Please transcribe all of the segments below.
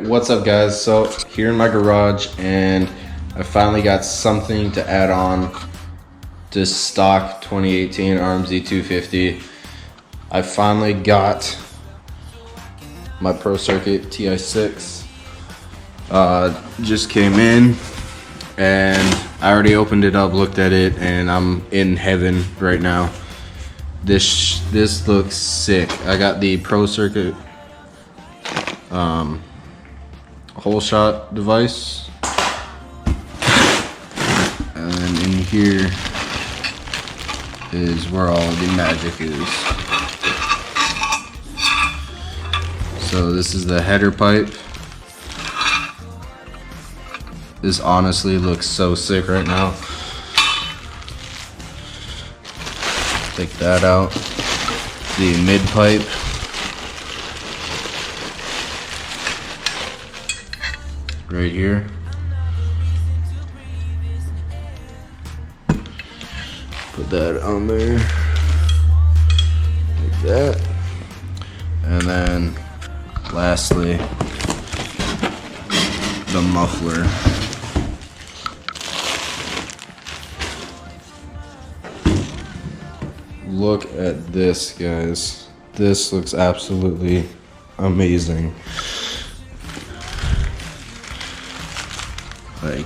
What's up, guys? So here in my garage, and I finally got something to add on to stock 2018 RMZ-250. I finally got my Pro Circuit Ti6. Just came in and I already opened it up, looked at it, and I'm in heaven right now. This looks sick. I got the Pro Circuit whole shot device, and then in here is where all the magic is. So this is the header pipe. This honestly looks so sick right now. Take that out. The mid pipe. Right here. Put that on there. Like that. And then lastly, the muffler. Look at this, guys. This looks absolutely amazing. Like,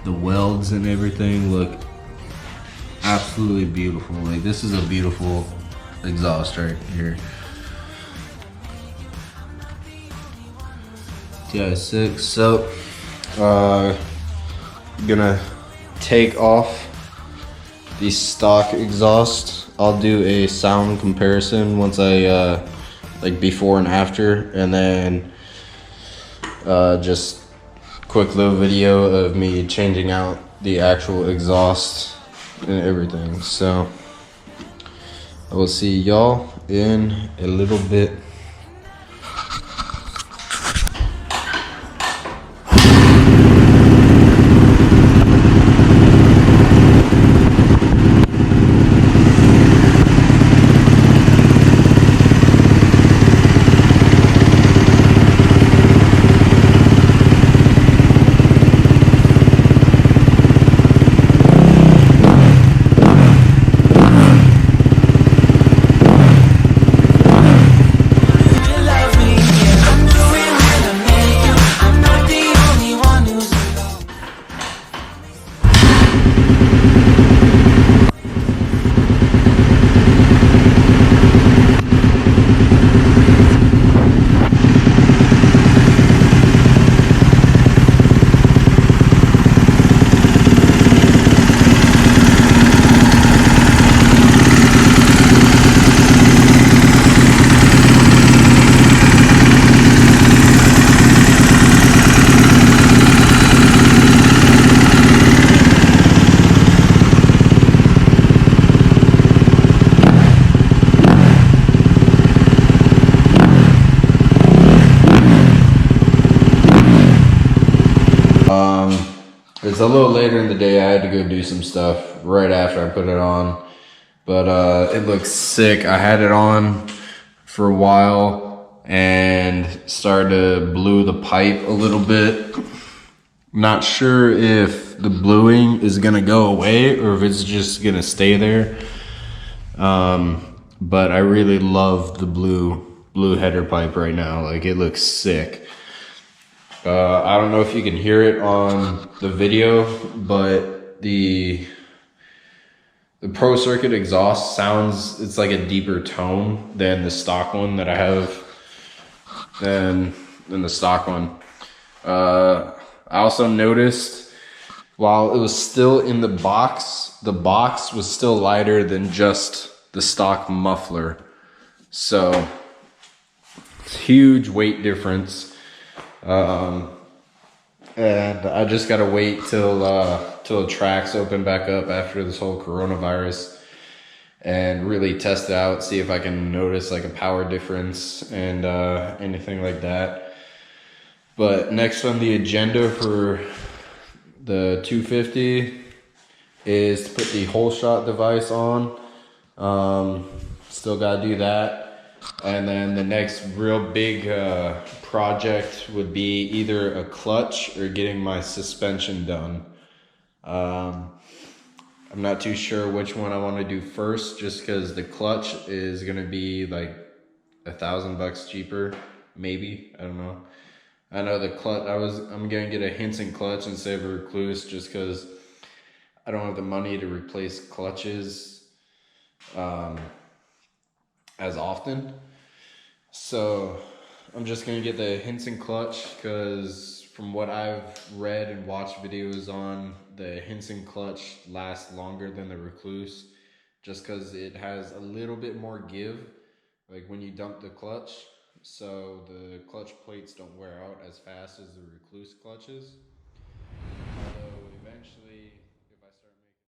the welds and everything look absolutely beautiful. Like, this is a beautiful exhaust right here. Ti6. So gonna take off the stock exhaust. I'll do a sound comparison once I like before and after, and then just quick little video of me changing out the actual exhaust and everything. So I will see y'all in a little bit. It's a little later in the day. I had to go do some stuff right after I put it on, but it looks sick. I had it on for a while and started to blue the pipe a little bit. Not sure if the bluing is gonna go away or if it's just gonna stay there. But I really love the blue header pipe right now. Like, it looks sick. I don't know if you can hear it on the video, but the Pro Circuit exhaust sounds, it's like a deeper tone than the stock one that I have, than the stock one. I also noticed while it was still in the box was still lighter than just the stock muffler. So, huge weight difference. And I just gotta wait till the tracks open back up after this whole coronavirus and really test it out, see if I can notice like a power difference and anything like that. But next on the agenda for the 250 is to put the whole shot device on. Still gotta do that. And then the next real big project would be either a clutch or getting my suspension done. I'm not too sure which one I want to do first, just because the clutch is gonna be like $1,000 cheaper, maybe. I don't know. I know the clutch. I'm gonna get a Henson clutch instead of a Recluse, just because I don't have the money to replace clutches as often. So I'm just gonna get the Henson clutch, because from what I've read and watched videos on, the Henson clutch lasts longer than the Recluse, just because it has a little bit more give, like when you dump the clutch. So the clutch plates don't wear out as fast as the Recluse clutches.